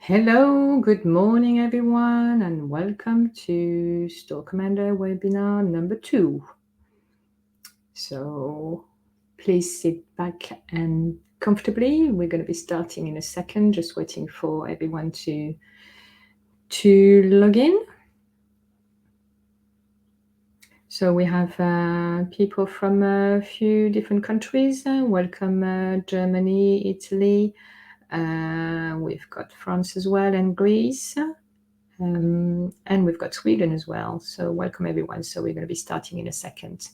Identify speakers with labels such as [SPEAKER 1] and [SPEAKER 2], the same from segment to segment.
[SPEAKER 1] Hello, good morning everyone, and welcome to Store Commander webinar number 2. So please sit back and comfortably. We're going to be starting in a second, just waiting for everyone to log in. So we have people from a few different countries. Welcome Germany, Italy. We've got France as well and Greece. And we've got Sweden as well. So welcome everyone. So we're going to be starting in a second.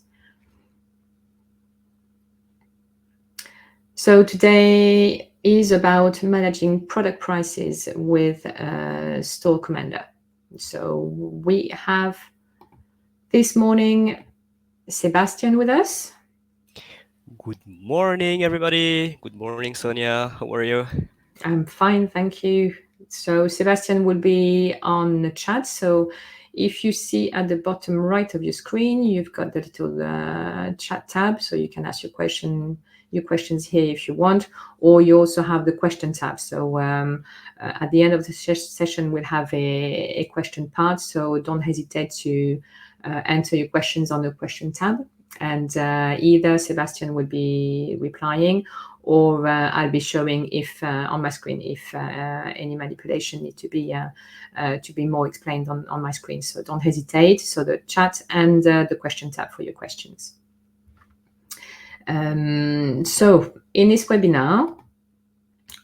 [SPEAKER 1] So today is about managing product prices with Store Commander. So we have this morning Sebastian with us.
[SPEAKER 2] Good morning, everybody. Good morning, Sonia. How are you?
[SPEAKER 1] I'm fine, thank you. So Sebastian will be on the chat. So if you see at the bottom right of your screen, you've got the little chat tab, so you can ask your questions here if you want, or you also have the question tab. So at the end of the session, we'll have a question part. So don't hesitate to enter your questions on the question tab, and either Sebastian will be replying, or I'll be showing if on my screen if any manipulation need to be more explained on my screen. So don't hesitate. So the chat and the question tab for your questions. So in this webinar,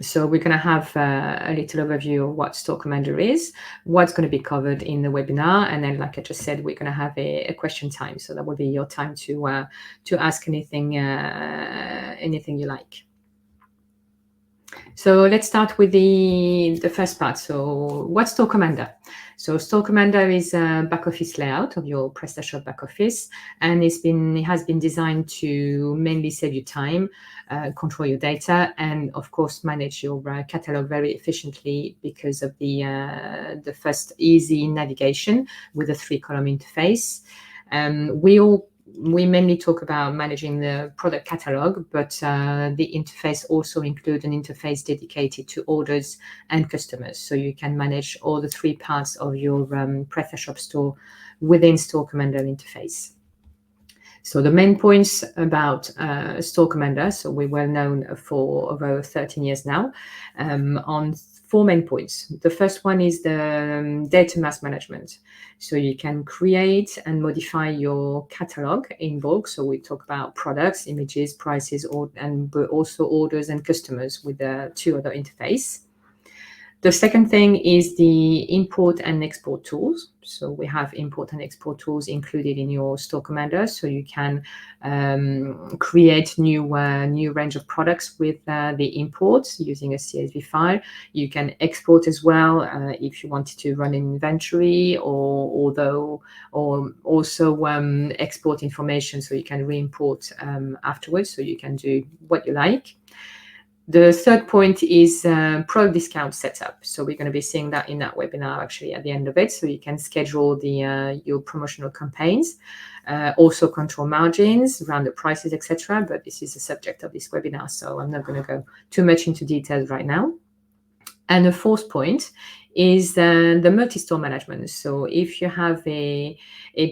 [SPEAKER 1] so we're going to have a little overview of what Store Commander is, what's going to be covered in the webinar, and then, like I just said, we're going to have a question time. So that will be your time to ask anything you like. So let's start with the first part. So what's Store Commander? So Store Commander is a back office layout of your PrestaShop back office, and it has been designed to mainly save you time, control your data, and of course manage your catalog very efficiently because of the first easy navigation with a 3-column interface. We mainly talk about managing the product catalog, but the interface also includes an interface dedicated to orders and customers. So you can manage all the 3 parts of your PrestaShop store within Store Commander interface. So the main points about Store Commander, so we're well known for over 13 years now, on 4 main points. The first one is the data mass management. So you can create and modify your catalog in bulk. So we talk about products, images, prices, but also orders and customers with the 2 other interface. The second thing is the import and export tools. So we have import and export tools included in your Store Commander, so you can create new range of products with the imports using a CSV file. You can export as well if you wanted to run an inventory, or also export information, so you can re-import afterwards. So you can do what you like. The third point is product discount setup. So we're going to be seeing that in that webinar actually at the end of it. So you can schedule your promotional campaigns, also control margins around the prices, etc. But this is the subject of this webinar, so I'm not going to go too much into details right now. And the fourth point is the multi-store management. So if you have a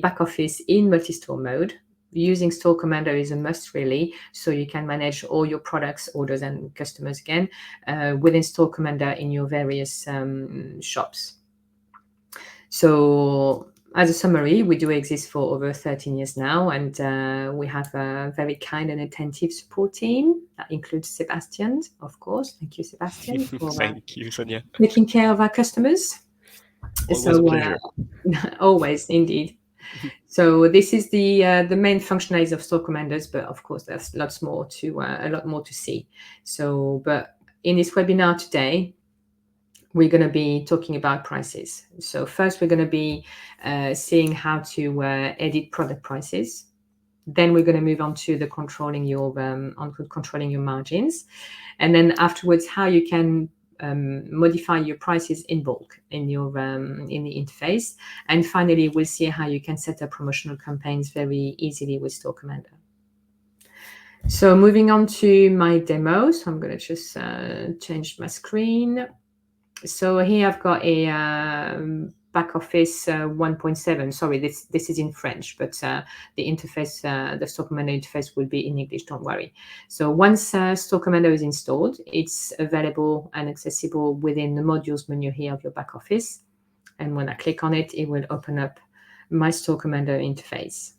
[SPEAKER 1] back office in multi-store mode, using Store Commander is a must, really. So you can manage all your products, orders, and customers again within Store Commander in your various shops. So as a summary, we do exist for over 13 years now, and we have a very kind and attentive support team that includes Sebastian, of course. Thank you, Sebastian, for
[SPEAKER 2] Thank you, Sonia.
[SPEAKER 1] taking care of our customers.
[SPEAKER 2] Always a pleasure.
[SPEAKER 1] Always, indeed. So this is the main functionalities of Store Commanders, but of course there's a lot more to see. So, but in this webinar today, we're going to be talking about prices. So first, we're going to be seeing how to edit product prices. Then we're going to move on to the controlling your margins, and then afterwards, how you can modify your prices in bulk in your in the interface. And finally, we'll see how you can set up promotional campaigns very easily with Store Commander. So moving on to my demo. So I'm going to just change my screen. So here I've got a back office 1.7. Sorry, this is in French, but the interface, the Store Commander interface will be in English, don't worry. So once Store Commander is installed, it's available and accessible within the modules menu here of your back office. And when I click on it, it will open up my Store Commander interface.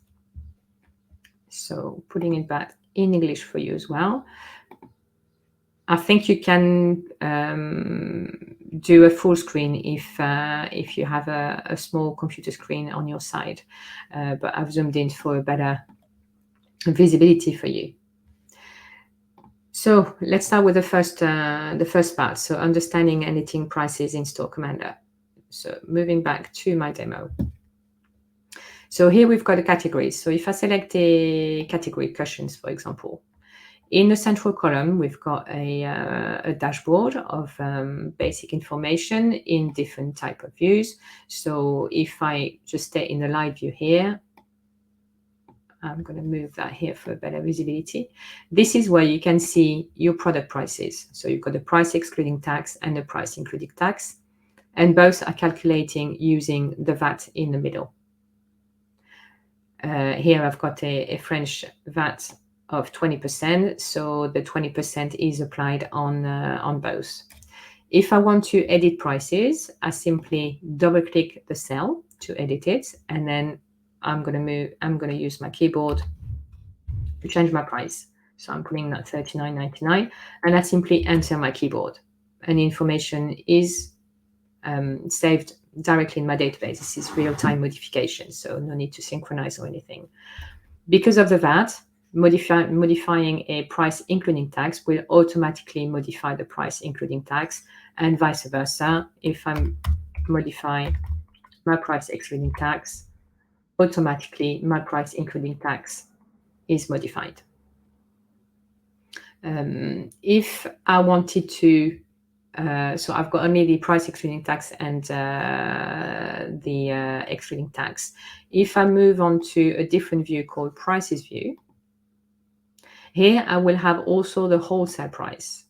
[SPEAKER 1] So putting it back in English for you as well. I think you can do a full screen if you have a small computer screen on your side, but I've zoomed in for a better visibility for you. So let's start with the first part. So understanding and editing prices in Store Commander. So moving back to my demo. So here we've got the categories. So if I select a category, cushions, for example, in the central column, we've got a dashboard of basic information in different type of views. So if I just stay in the live view here, I'm going to move that here for better visibility. This is where you can see your product prices. So you've got the price excluding tax and the price including tax, and both are calculating using the VAT in the middle. Here I've got a French VAT of 20%, so the 20% is applied on both. If I want to edit prices, I simply double-click the cell to edit it, and then I'm going to use my keyboard to change my price. So I'm putting that $39.99, and I simply enter my keyboard, and the information is saved directly in my database. This is real-time modification, so no need to synchronize or anything. Because of the VAT, modifying a price including tax will automatically modify the price including tax, and vice versa. If I modify my price excluding tax, automatically my price including tax is modified. If I wanted to so I've got only the price excluding tax and the excluding tax. If I move on to a different view called prices view, here I will have also the wholesale price.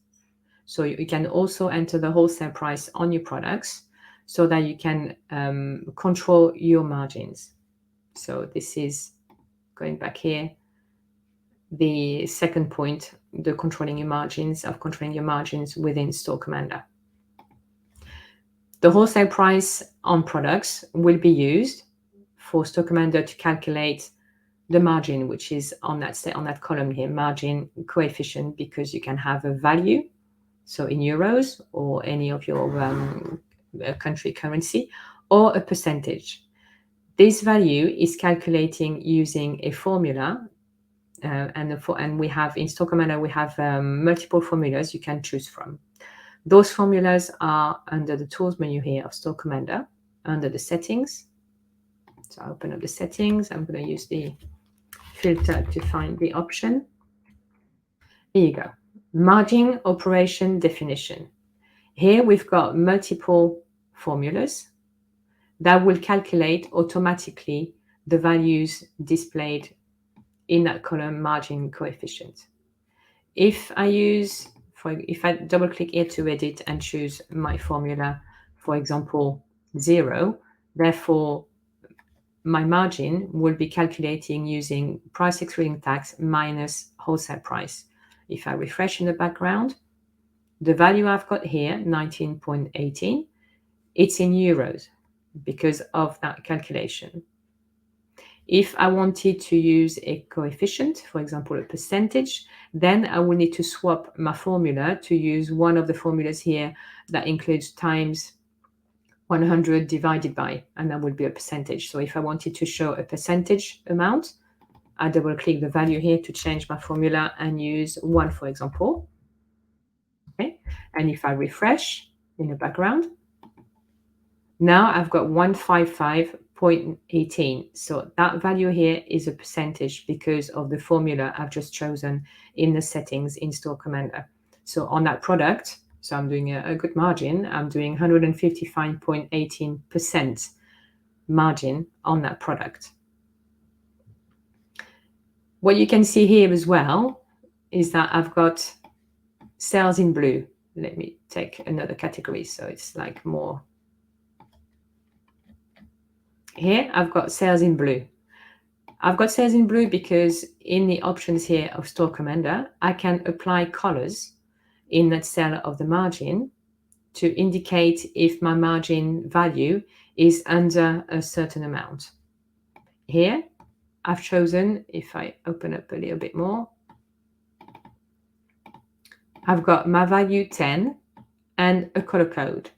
[SPEAKER 1] So you can also enter the wholesale price on your products so that you can control your margins. So this is going back here. The second point, the controlling your margins within Store Commander. The wholesale price on products will be used for Store Commander to calculate the margin, which is on that column here, margin coefficient, because you can have a value, so in euros or any of your country currency, or a percentage. This value is calculating using a formula. And we have in Store Commander, we have multiple formulas you can choose from. Those formulas are under the tools menu here of Store Commander, under the settings. So I open up the settings. I'm going to use the filter to find the option. Here you go. Margin operation definition. Here we've got multiple formulas that will calculate automatically the values displayed in that column margin coefficient. If I double click here to edit and choose my formula, for example, 0, therefore my margin will be calculating using price excluding tax minus wholesale price. If I refresh in the background, the value I've got here, 19.18, it's in euros because of that calculation. If I wanted to use a coefficient, for example, a percentage, then I will need to swap my formula to use one of the formulas here that includes times 100 divided by, and that would be a percentage. So if I wanted to show a percentage amount, I double click the value here to change my formula and use 1, for example. Okay. And if I refresh in the background, now I've got 155.18. So that value here is a percentage because of the formula I've just chosen in the settings in Store Commander. So on that product, so I'm doing a good margin. I'm doing 155.18% margin on that product. What you can see here as well is that I've got sales in blue. let me take another category. So it's like more. Here I've got sales in blue. I've got sales in blue because in the options here of Store Commander, I can apply colors in that cell of the margin to indicate if my margin value is under a certain amount. Here, I've chosen, if I open up a little bit more, I've got my value 10 and a color code.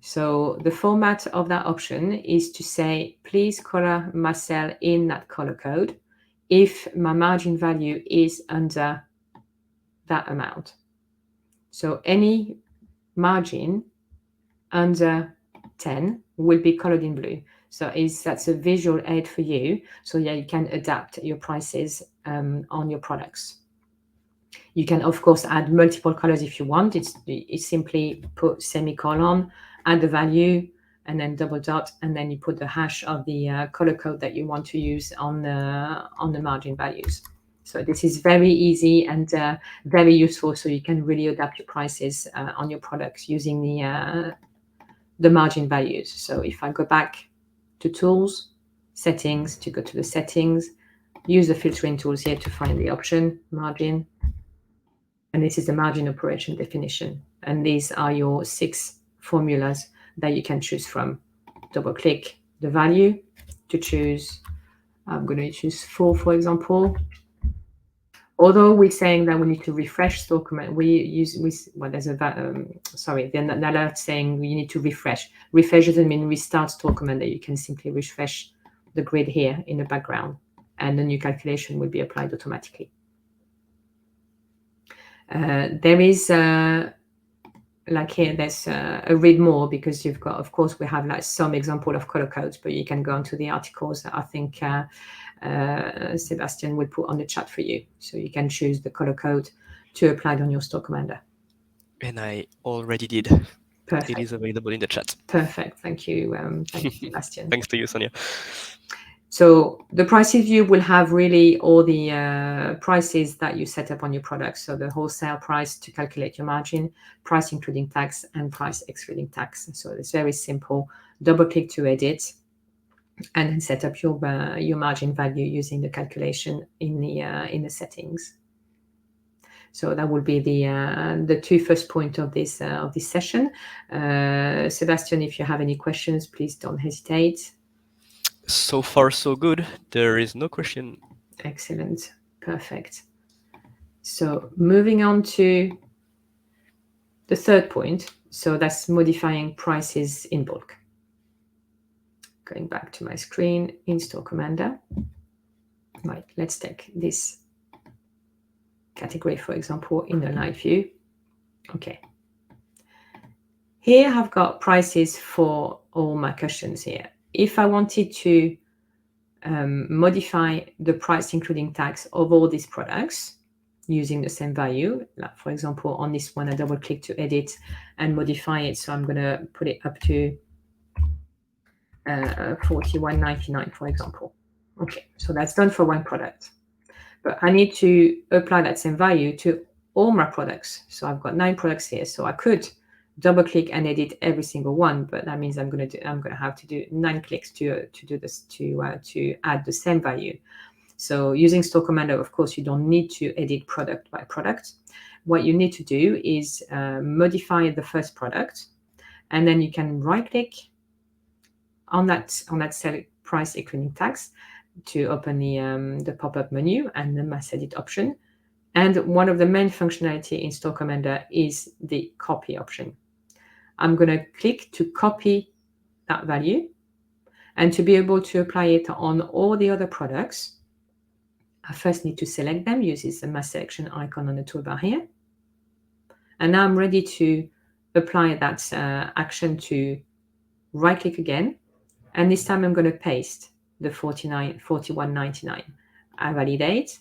[SPEAKER 1] So the format of that option is to say, please color my cell in that color code if my margin value is under that amount. So any margin under 10 will be colored in blue. So that's a visual aid for you. So yeah, you can adapt your prices on your products. You can, of course, add multiple colors if you want. It's simply put semicolon, add the value, and then double dot, and then you put the hash of the color code that you want to use on the margin values. So this is very easy and very useful. So you can really adapt your prices on your products using the margin values. So if I go back to tools, settings, to go to the settings, use the filtering tools here to find the option margin. And this is the margin operation definition. And these are your 6 formulas that you can choose from. Double click the value to choose. I'm going to choose 4, for example. Although we're saying that we need to refresh Store Commander, there's the alert saying we need to refresh. Refresh doesn't mean restart Store Commander. You can simply refresh the grid here in the background, and the new calculation will be applied automatically. There is like here, there's a read more because you've got, of course, we have like some example of color codes, but you can go into the articles that I think Sebastian will put on the chat for you. So you can choose the color code to apply on your Store Commander.
[SPEAKER 2] And I already did.
[SPEAKER 1] Perfect.
[SPEAKER 2] It is available in the chat.
[SPEAKER 1] Perfect. Thank you, Sebastian.
[SPEAKER 2] Thanks to you, Sonia.
[SPEAKER 1] So the prices view will have really all the prices that you set up on your product. So the wholesale price to calculate your margin, price including tax, and price excluding tax. So it's very simple. Double click to edit, and then set up your margin value using the calculation in the settings. So that will be the 2 first point of this session. Sebastian, if you have any questions, please don't hesitate.
[SPEAKER 2] So far, so good. There is no question.
[SPEAKER 1] Excellent. Perfect. So moving on to the 3rd point. So that's modifying prices in bulk. Going back to my screen in Store Commander. Right, let's take this category, for example, in the live view. Okay. Here I've got prices for all my cushions here. If I wanted to modify the price including tax of all these products using the same value, like for example, on this one, I double click to edit and modify it. So I'm going to put it up to $41.99, for example. Okay, so that's done for one product. But I need to apply that same value to all my products. So I've got 9 products here. So I could double click and edit every single one, but that means I'm going to have to do 9 clicks to do this, to add the same value. So using Store Commander, of course, you don't need to edit product by product. What you need to do is modify the first product, and then you can right click on that cell, price including tax, to open the pop-up menu and the mass edit option. And one of the main functionality in Store Commander is the copy option. I'm going to click to copy that value, and to be able to apply it on all the other products, I first need to select them using the mass selection icon on the toolbar here. And now I'm ready to apply that action to right click again. And this time I'm going to paste the $41.99. I validate,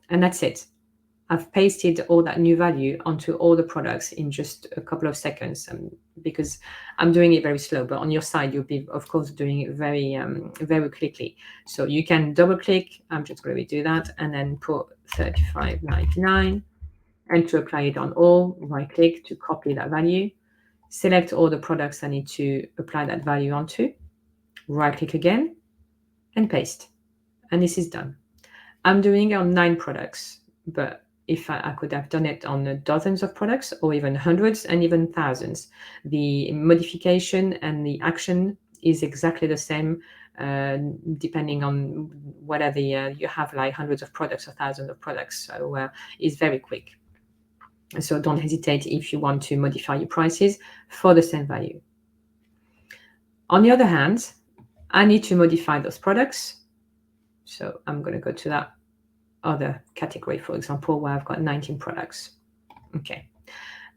[SPEAKER 1] and that's it. I've pasted all that new value onto all the products in just a couple of seconds, because I'm doing it very slow, but on your side, you'll be, of course, doing it very, very quickly. So you can double click. I'm just going to do that and then put $35.99. And to apply it on all, right click to copy that value, select all the products I need to apply that value onto, right click again and paste. And this is done. I'm doing it on 9 products, but if I could have done it on dozens of products or even hundreds and even thousands. The modification and the action is exactly the same, depending on whether you have like hundreds of products or thousands of products. So it's very quick. So don't hesitate if you want to modify your prices for the same value. On the other hand, I need to modify those products. So I'm going to go to that other category, for example, where I've got 19 products. Okay.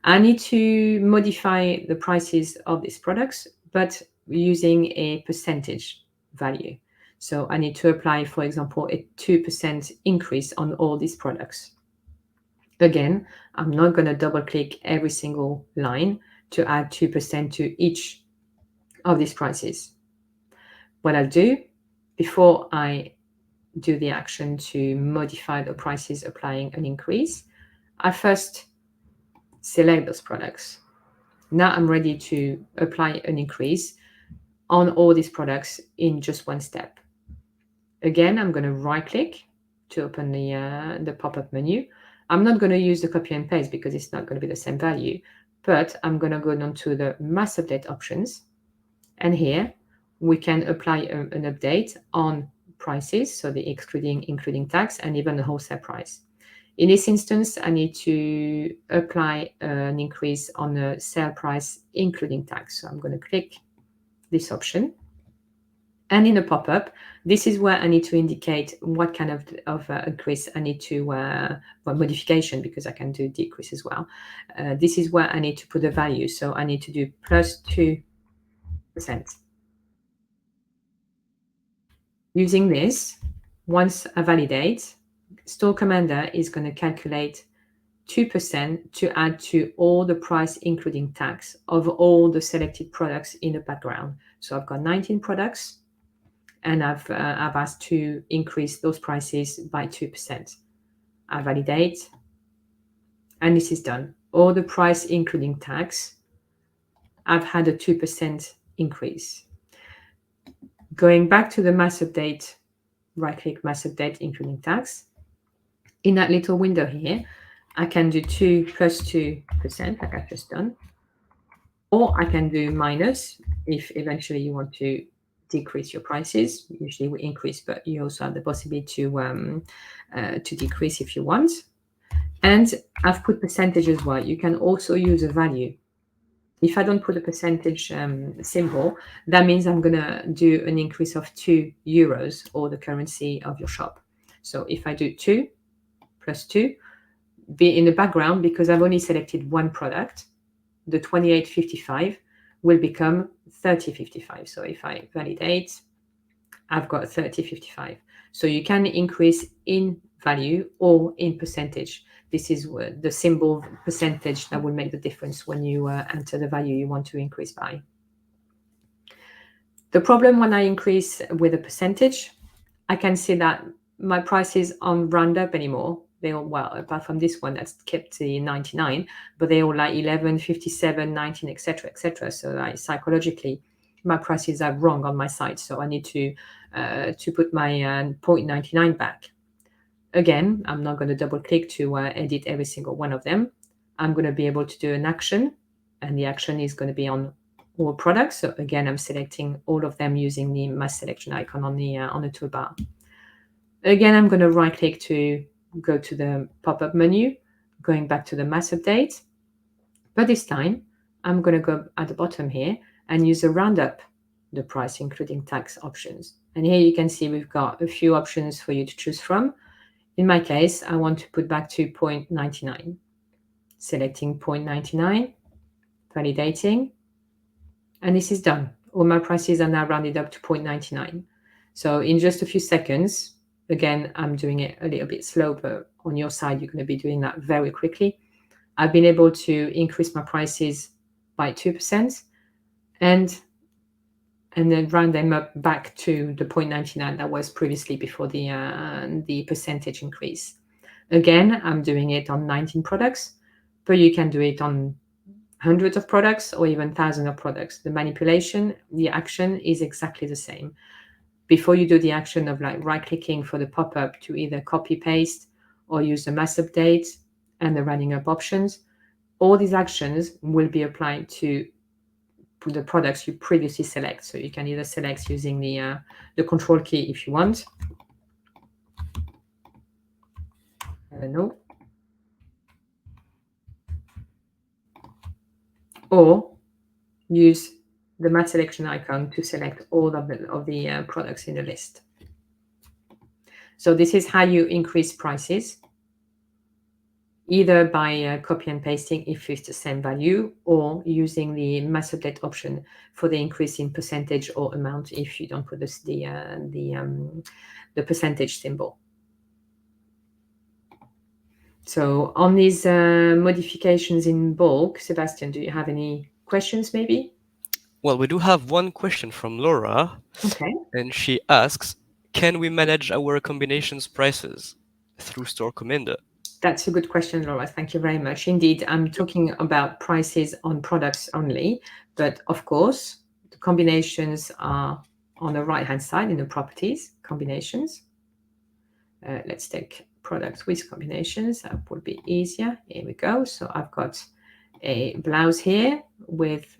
[SPEAKER 1] I need to modify the prices of these products, but using a percentage value. So I need to apply, for example, a 2% increase on all these products. Again, I'm not going to double click every single line to add 2% to each of these prices. What I'll do before I do the action to modify the prices applying an increase, I first select those products. Now I'm ready to apply an increase on all these products in just one step. Again, I'm going to right click to open the pop-up menu. I'm not going to use the copy and paste because it's not going to be the same value, but I'm going to go down to the mass update options. And here we can apply an update on prices, so the excluding, including tax, and even the wholesale price. In this instance, I need to apply an increase on the sale price, including tax. So I'm going to click this option. And in the pop-up, this is where I need to indicate what kind of increase I need to, well, modification, because I can do decrease as well. This is where I need to put the value. So I need to do plus 2%. Using this, once I validate, Store Commander is going to calculate 2% to add to all the price including tax of all the selected products in the background. So I've got 19 products and I've asked to increase those prices by 2%. I validate and this is done. All the price including tax, I've had a 2% increase. Going back to the mass update, right click mass update including tax. In that little window here, I can do 2 plus 2% like I've just done. Or I can do minus if eventually you want to decrease your prices. Usually we increase, but you also have the possibility to decrease if you want. And I've put percentage as well. You can also use a value. If I don't put a percentage symbol, that means I'm going to do an increase of 2 euros or the currency of your shop. So if I do 2 plus 2, be in the background, because I've only selected one product, the 28.55 will become 30.55. So if I validate, I've got 30.55. So you can increase in value or in percentage. This is the symbol percentage that will make the difference when you enter the value you want to increase by. The problem when I increase with a percentage, I can see that my prices aren't round up anymore. They all, well, apart from this one that's kept the 99, but they all like 11, 57, 19, etc., etc. So like psychologically, my prices are wrong on my side. So I need to put my 0.99 back. Again, I'm not going to double click to edit every single one of them. I'm going to be able to do an action, and the action is going to be on all products. So again, I'm selecting all of them using the mass selection icon on the toolbar. Again, I'm going to right click to go to the pop-up menu, going back to the mass update. But this time, I'm going to go at the bottom here and use a roundup, the price including tax options. And here you can see we've got a few options for you to choose from. In my case, I want to put back to 0.99. Selecting 0.99, validating, and this is done. All my prices are now rounded up to 0.99. So in just a few seconds, again, I'm doing it a little bit slow, but on your side, you're going to be doing that very quickly. I've been able to increase my prices by 2% and then round them up back to the 0.99 that was previously before the percentage increase. Again, I'm doing it on 19 products, but you can do it on hundreds of products or even thousands of products. The manipulation, the action is exactly the same. Before you do the action of like right-clicking for the pop-up to either copy-paste or use the mass update and the running up options, all these actions will be applied to the products you previously select. So you can either select using the control key if you want. I don't know. Or use the matte selection icon to select all of the products in the list. So this is how you increase prices, either by copy and pasting if it's the same value, or using the mass update option for the increase in percentage or amount if you don't put the percentage symbol. So on these modifications in bulk, Sebastian, do you have any questions maybe?
[SPEAKER 2] Well, we do have one question from Laura,
[SPEAKER 1] Okay.
[SPEAKER 2] and she asks, can we manage our combinations prices through Store Commander?
[SPEAKER 1] That's a good question, Laura. Thank you very much. Indeed, I'm talking about prices on products only, but of course, the combinations are on the right-hand side in the properties, combinations. Let's take products with combinations. That would be easier. Here we go. So I've got a blouse here with,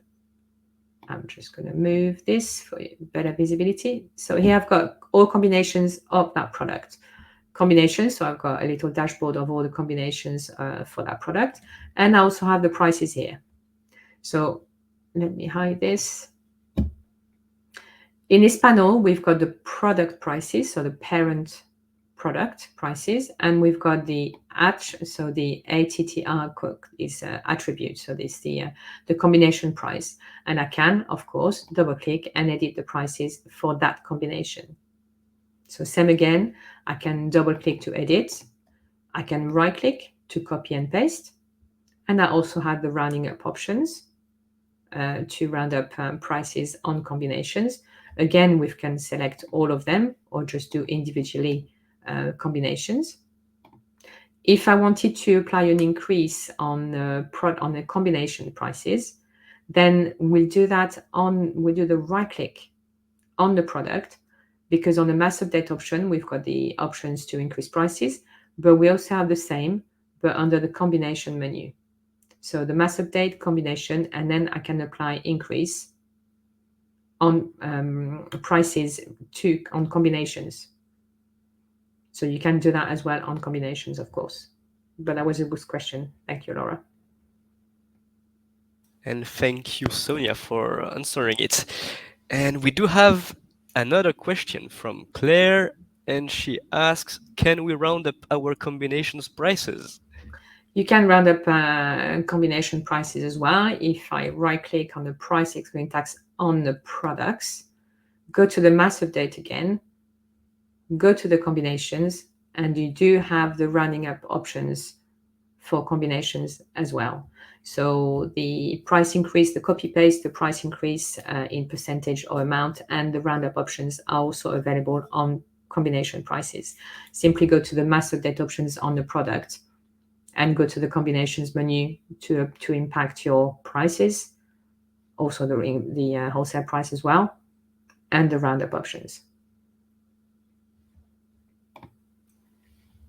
[SPEAKER 1] I'm just going to move this for better visibility. So here I've got all combinations of that product. Combinations, so I've got a little dashboard of all the combinations for that product. And I also have the prices here. So let me hide this. In this panel, we've got the product prices, so the parent product prices, and we've got the so the ATTR is attribute, so this is the combination price. And I can, of course, double click and edit the prices for that combination. So same again, I can double click to edit. I can right click to copy and paste. And I also have the rounding up options to round up prices on combinations. Again, we can select all of them or just do individually combinations. If I wanted to apply an increase on the combination prices, then we'll do that we'll do the right click on the product, because on the mass update option, we've got the options to increase prices, but we also have the same, but under the combination menu. So the mass update combination, and then I can apply increase on prices on combinations. So you can do that as well on combinations, of course. But that was a good question. Thank you, Laura.
[SPEAKER 2] And thank you, Sonia, for answering it. And we do have another question from Claire, and she asks, can we round up our combinations prices?
[SPEAKER 1] You can round up combination prices as well. If I right-click on the price excluding tax on the products, go to the mass update again, go to the combinations, and you do have the rounding up options for combinations as well. So the price increase, the copy paste, the price increase in percentage or amount, and the roundup options are also available on combination prices. Simply go to the mass update options on the product and go to the combinations menu to impact your prices, also the wholesale price as well, and the roundup options.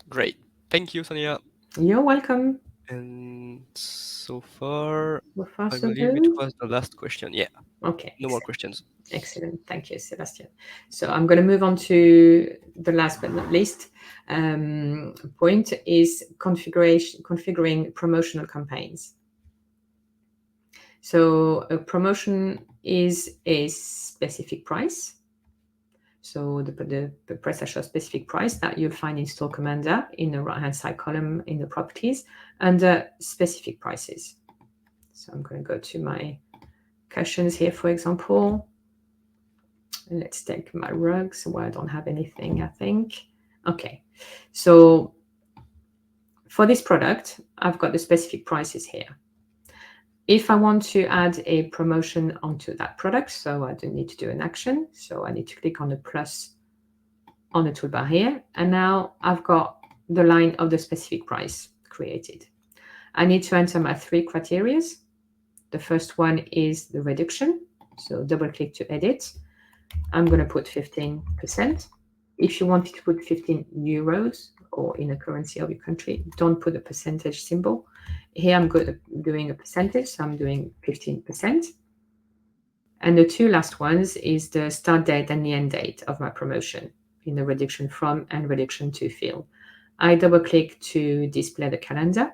[SPEAKER 2] Great. Thank you, Sonia.
[SPEAKER 1] You're welcome.
[SPEAKER 2] And so far, I
[SPEAKER 1] So
[SPEAKER 2] believe it
[SPEAKER 1] good.
[SPEAKER 2] was the last question. Yeah.
[SPEAKER 1] Okay.
[SPEAKER 2] No more questions.
[SPEAKER 1] Excellent. Thank you, Sebastian. So I'm going to move on to the last but not least point is configuring promotional campaigns. So a promotion is a specific price. So the price shows specific price that you'll find in Store Commander in the right-hand side column in the properties under specific prices. So I'm going to go to my cushions here, for example. Let's take my rugs where I don't have anything, I think. Okay, so for this product, I've got the specific prices here. If I want to add a promotion onto that product, so I don't need to do an action. So I need to click on the plus on the toolbar here. And now I've got the line of the specific price created. I need to enter my 3 criteria. The first one is the reduction. So double click to edit. I'm going to put 15%. If you wanted to put 15 euros or in a currency of your country, don't put a percentage symbol. Here I'm doing a percentage, so I'm doing 15%. And the 2 last ones is the start date and the end date of my promotion in the reduction from and reduction to field. I double click to display the calendar.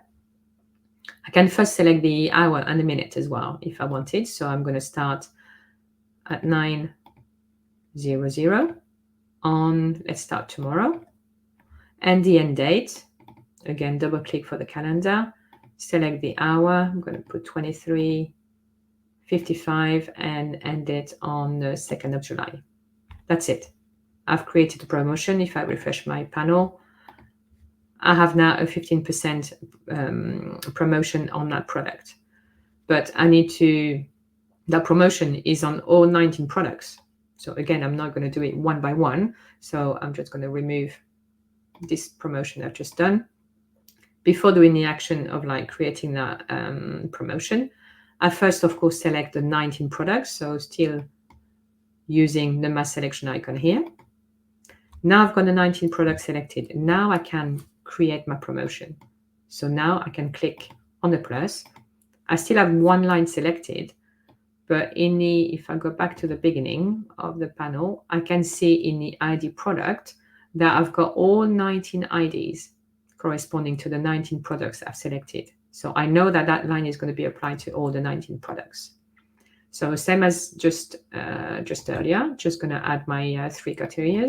[SPEAKER 1] I can first select the hour and the minute as well if I wanted. So I'm going to start at 9:00 on, let's start tomorrow. And the end date, again, double click for the calendar, select the hour. I'm going to put 23:55 and end it on the 2nd of July. That's it. I've created a promotion. If I refresh my panel, I have now a 15% promotion on that product. But I need to, that promotion is on all 19 products. So again, I'm not going to do it one by one. So I'm just going to remove this promotion I've just done. Before doing the action of like creating that promotion, I first, of course, select the 19 products. So still using the mass selection icon here. Now I've got the 19 products selected. Now I can create my promotion. So now I can click on the plus. I still have one line selected, but if I go back to the beginning of the panel, I can see in the ID product that I've got all 19 IDs corresponding to the 19 products I've selected. So I know that that line is going to be applied to all the 19 products. So same as just earlier, just going to add my 3 criteria,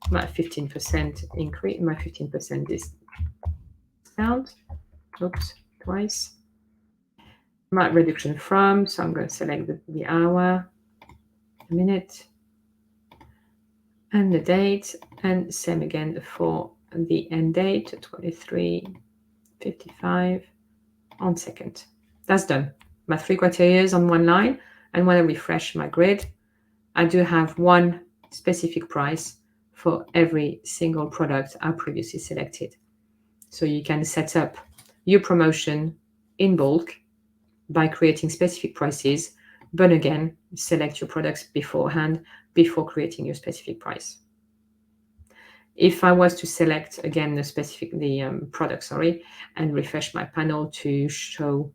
[SPEAKER 1] my 15% increase, my 15% discount, oops, twice. My reduction from, so I'm going to select the hour, the minute, and the date, and same again for the end date, 23:55 on 2nd. That's done. My 3 criteria on one line, and when I refresh my grid, I do have one specific price for every single product I previously selected. So you can set up your promotion in bulk by creating specific prices, but again, select your products beforehand before creating your specific price. If I was to select again the product, and refresh my panel to show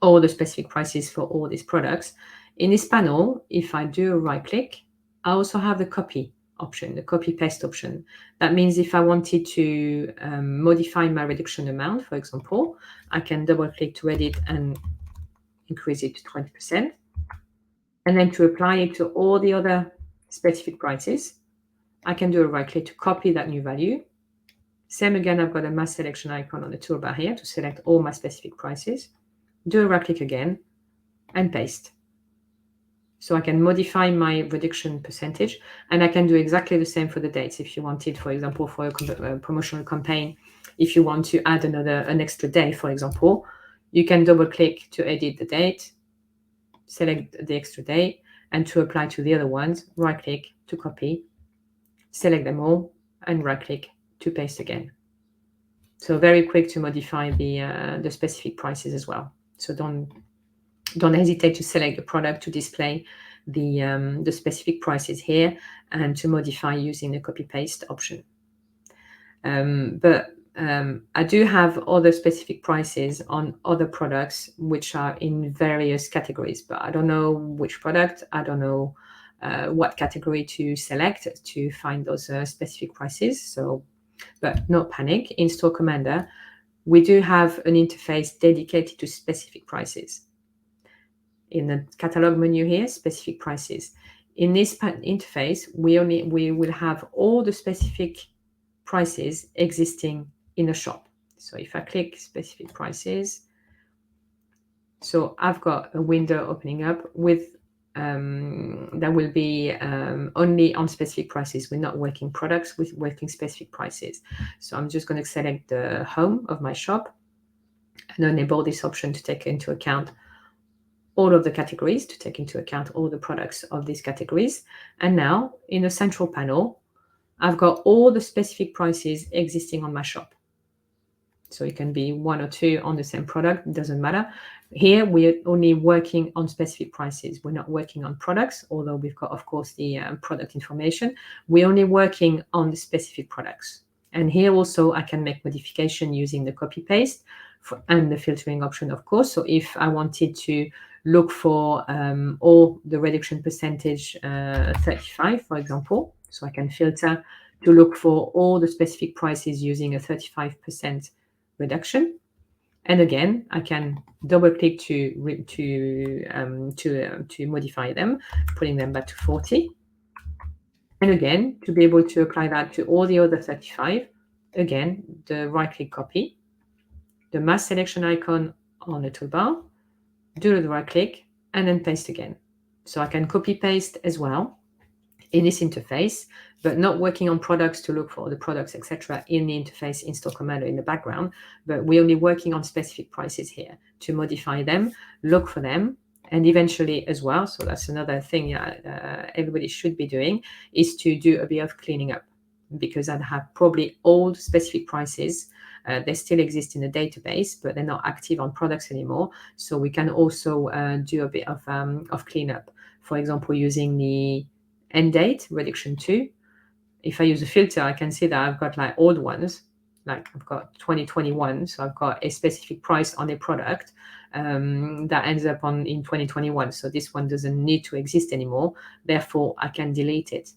[SPEAKER 1] all the specific prices for all these products, in this panel, if I do a right click, I also have the copy option, the copy paste option. That means if I wanted to modify my reduction amount, for example, I can double click to edit and increase it to 20%. And then to apply it to all the other specific prices, I can do a right click to copy that new value. Same again, I've got a mass selection icon on the toolbar here to select all my specific prices. Do a right click again and paste. So I can modify my reduction percentage, and I can do exactly the same for the dates. If you wanted, for example, for a promotional campaign, if you want to add an extra day, for example, you can double click to edit the date, select the extra day, and to apply to the other ones, right click to copy, select them all, and right click to paste again. So very quick to modify the specific prices as well. So don't hesitate to select the product to display the specific prices here and to modify using the copy paste option. But I do have other specific prices on other products which are in various categories, but I don't know which product, I don't know what category to select to find those specific prices. So, but no panic, in Store Commander, we do have an interface dedicated to specific prices. In the catalog menu here, specific prices. In this interface, we will have all the specific prices existing in a shop. So if I click specific prices, so I've got a window opening up with that will be only on specific prices. We're not working products, we're working specific prices. So I'm just going to select the home of my shop and enable this option to take into account all of the categories, to take into account all the products of these categories. And now in the central panel, I've got all the specific prices existing on my shop. So it can be one or two on the same product, it doesn't matter. Here we're only working on specific prices. We're not working on products, although we've got, of course, the product information. We're only working on the specific products. And here also I can make modification using the copy paste and the filtering option, of course. So if I wanted to look for all the reduction percentage 35, for example, so I can filter to look for all the specific prices using a 35% reduction. And again, I can double click to modify them, putting them back to 40. And again, to be able to apply that to all the other 35, again, the right click copy, the mass selection icon on the toolbar, do the right click, and then paste again. So I can copy paste as well in this interface, but not working on products to look for the products, etc., in the interface install commander in the background, but we're only working on specific prices here to modify them, look for them, and eventually as well, so that's another thing everybody should be doing, is to do a bit of cleaning up, because I'd have probably old specific prices. They still exist in the database, but they're not active on products anymore. So we can also do a bit of cleanup. For example, using the end date reduction 2. If I use a filter, I can see that I've got like old ones, like I've got 2021. So I've got a specific price on a product that ends up in 2021. So this one doesn't need to exist anymore. Therefore, I can delete it.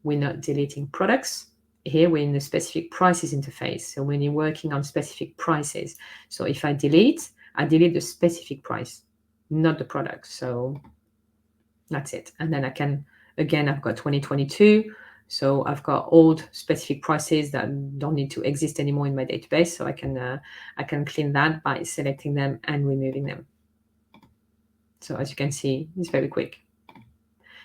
[SPEAKER 1] We're not deleting products. Here we're in the specific prices interface. So when you're working on specific prices. So if I delete the specific price, not the product. So that's it. And then I can, again, I've got 2022. So I've got old specific prices that don't need to exist anymore in my database. So I can clean that by selecting them and removing them. So as you can see, it's very quick.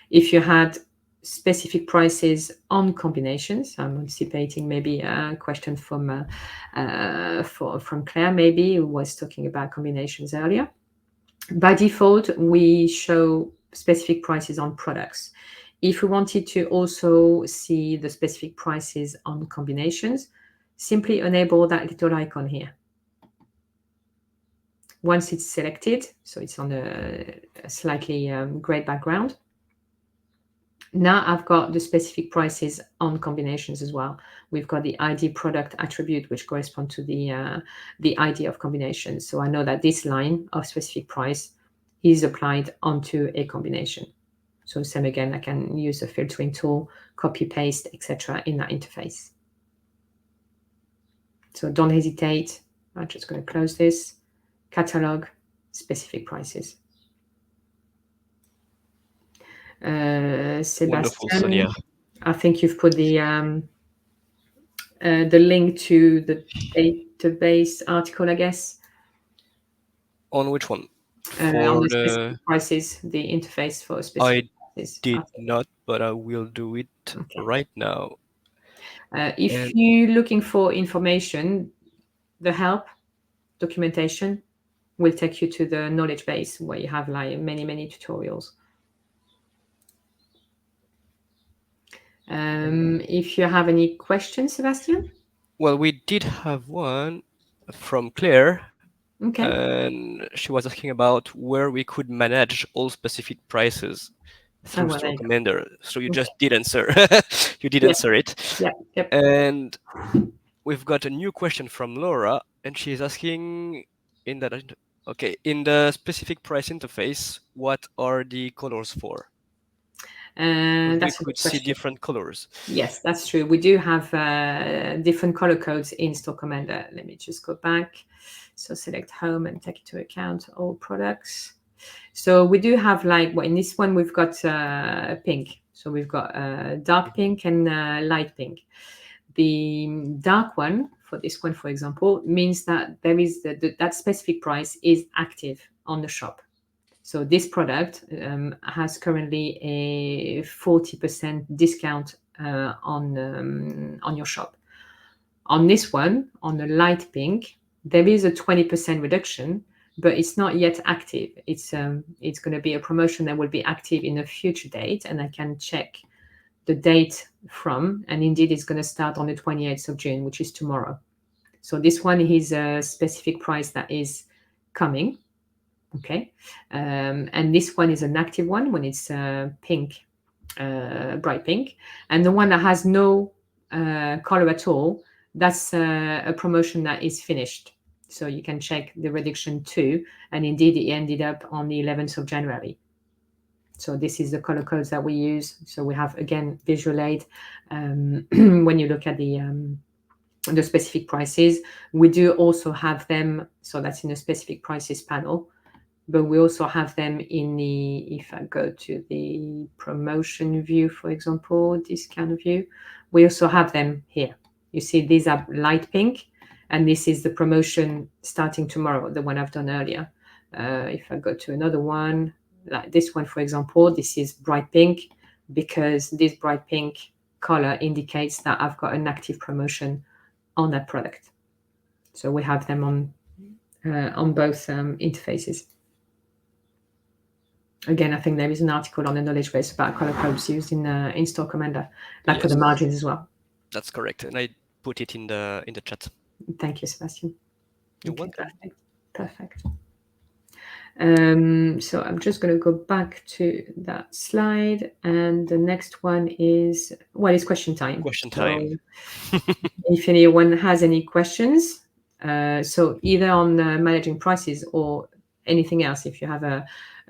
[SPEAKER 1] If you had specific prices on combinations, I'm anticipating maybe a question from Claire, maybe, who was talking about combinations earlier. By default, we show specific prices on products. If we wanted to also see the specific prices on combinations, simply enable that little icon here. Once it's selected, so it's on a slightly gray background, now I've got the specific prices on combinations as well. We've got the ID product attribute, which corresponds to the ID of combinations. So I know that this line of specific price is applied onto a combination. So same again, I can use a filtering tool, copy, paste, etc. in that interface. So don't hesitate. I'm just going to close this. Catalog, specific prices. Sebastian,
[SPEAKER 2] Wonderful, Sonia.
[SPEAKER 1] I think you've put the link to the database article, I guess.
[SPEAKER 2] On which one?
[SPEAKER 1] On the specific prices, the interface for specific prices.
[SPEAKER 2] I did not, but I will do it right now.
[SPEAKER 1] If you're looking for information, the help documentation will take you to the knowledge base where you have like many tutorials. If you have any questions, Sebastian?
[SPEAKER 2] Well, we did have one from Claire.
[SPEAKER 1] Okay.
[SPEAKER 2] And she was asking about where we could manage all specific prices through Store Commander. So you just did answer. You did answer it.
[SPEAKER 1] Yeah. Yep.
[SPEAKER 2] And we've got a new question from Laura, and she's asking in the specific price interface, what are the colors for? We could see different colors.
[SPEAKER 1] Yes, that's true. We do have different color codes in Store Commander. Let me just go back. So select home and take into account all products. So we do have in this one, we've got pink. So we've got dark pink and light pink. The dark one, for this one, for example, means that there is that specific price is active on the shop. So this product has currently a 40% discount on your shop. On this one, on the light pink, there is a 20% reduction, but it's not yet active. It's going to be a promotion that will be active in a future date, and I can check the date from, and indeed it's going to start on the 28th of June, which is tomorrow. So this one is a specific price that is coming. Okay, and this one is an active one when it's pink, bright pink, and the one that has no color at all, that's a promotion that is finished. So you can check the reduction too, and indeed it ended up on the 11th of January. So this is the color codes that we use. So we have, again, visual aid. When you look at the specific prices, we do also have them. So that's in the specific prices panel, but we also have them in the, if I go to the promotion view, for example, discount view, we also have them here. You see, these are light pink, and this is the promotion starting tomorrow, the one I've done earlier. If I go to another one, like this one, for example, this is bright pink, because this bright pink color indicates that I've got an active promotion on that product. So we have them on both interfaces. Again, I think there is an article on the knowledge base about color codes used in Store Commander, like for the
[SPEAKER 2] Yes,
[SPEAKER 1] margins as well.
[SPEAKER 2] that's correct, and I put it in the chat.
[SPEAKER 1] Thank you, Sebastian.
[SPEAKER 2] You're
[SPEAKER 1] Okay,
[SPEAKER 2] welcome.
[SPEAKER 1] perfect. So I'm just going to go back to that slide, and the next one is, well, it's question time.
[SPEAKER 2] Question time.
[SPEAKER 1] So if anyone has any questions, so either on managing prices or anything else, if you have a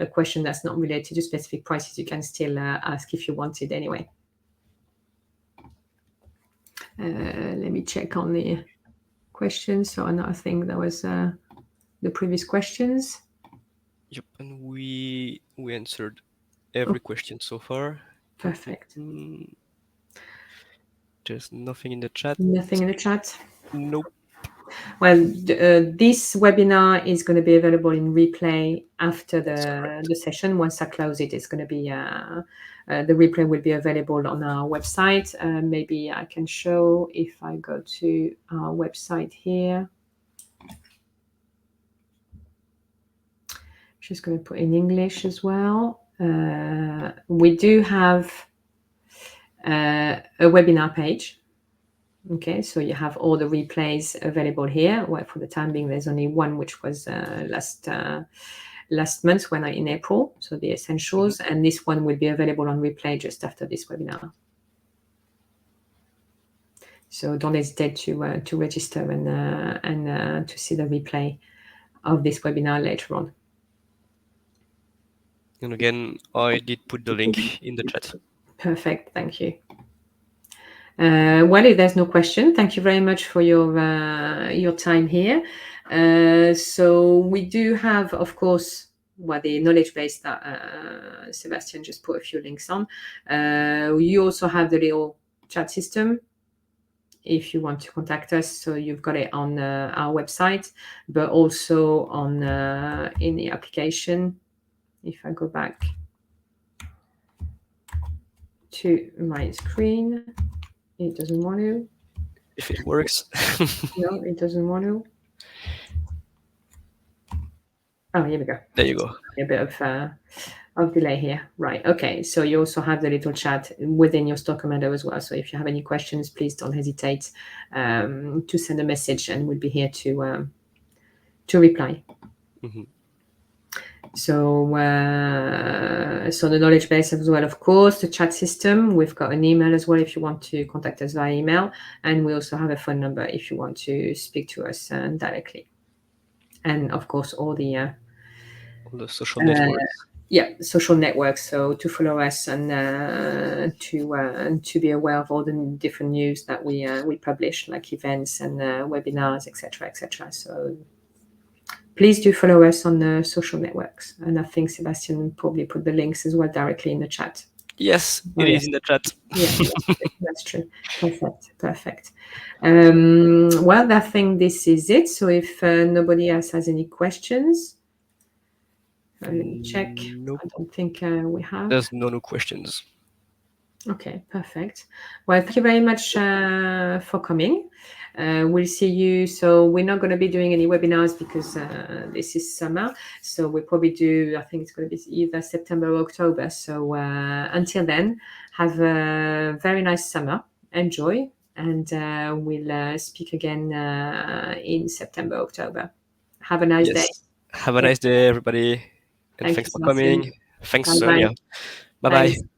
[SPEAKER 1] question that's not related to specific prices, you can still ask if you wanted anyway. Let me check on the questions. So I think that was the previous questions.
[SPEAKER 2] Yep, and we answered every question so far.
[SPEAKER 1] Perfect.
[SPEAKER 2] There's nothing in the chat.
[SPEAKER 1] Nothing in the chat?
[SPEAKER 2] Nope.
[SPEAKER 1] Well, this webinar is going to be available in replay after the session. Once I close it, it's going to be the replay will be available on our website. Maybe I can show if I go to our website here. Just going to put in English as well. We do have a webinar page. Okay, so you have all the replays available here. Well, for the time being, there's only one, which was last month when in April, so the essentials, and this one will be available on replay just after this webinar. So don't hesitate to register and to see the replay of this webinar later on.
[SPEAKER 2] And again, I did put the link in the chat.
[SPEAKER 1] Perfect, thank you. Well, if there's no question, thank you very much for your time here. So we do have, of course, the knowledge base that Sebastian just put a few links on. You also have the little chat system if you want to contact us. So you've got it on our website, but also on in the application. If I go back to my screen, it doesn't want to.
[SPEAKER 2] If it works.
[SPEAKER 1] No, it doesn't want to. Oh, here we go.
[SPEAKER 2] There you go.
[SPEAKER 1] A bit of delay here. Right. Okay. So you also have the little chat within your Store Commander as well. So if you have any questions, please don't hesitate to send a message, and we'll be here to reply.
[SPEAKER 2] Mm-hmm.
[SPEAKER 1] So the knowledge base as well, of course, the chat system. We've got an email as well if you want to contact us via email, and we also have a phone number if you want to speak to us directly. And of course, all the
[SPEAKER 2] social networks.
[SPEAKER 1] Social networks. So to follow us and to be aware of all the different news that we publish, like events and webinars, etc., etc. So please do follow us on the social networks. And I think Sebastian probably put the links as well directly in the chat.
[SPEAKER 2] Yes, it is in the chat.
[SPEAKER 1] Yeah, that's true. Perfect. Well, I think this is it. So if nobody else has any questions, let me check.
[SPEAKER 2] Nope.
[SPEAKER 1] I don't think we have.
[SPEAKER 2] There's no questions.
[SPEAKER 1] Okay, perfect. Well, thank you very much for coming. We'll see you. So we're not going to be doing any webinars because this is summer. So we'll probably do, I think it's going to be either September or October. So until then, have a very nice summer. Enjoy. And we'll speak again in September, October. Have a nice day.
[SPEAKER 2] Yes. Have a
[SPEAKER 1] Thank
[SPEAKER 2] nice day, everybody, and
[SPEAKER 1] thank
[SPEAKER 2] thanks
[SPEAKER 1] you,
[SPEAKER 2] for
[SPEAKER 1] Martin.
[SPEAKER 2] coming. Thanks,
[SPEAKER 1] Bye bye.
[SPEAKER 2] Sonia. Bye bye.
[SPEAKER 1] Thanks.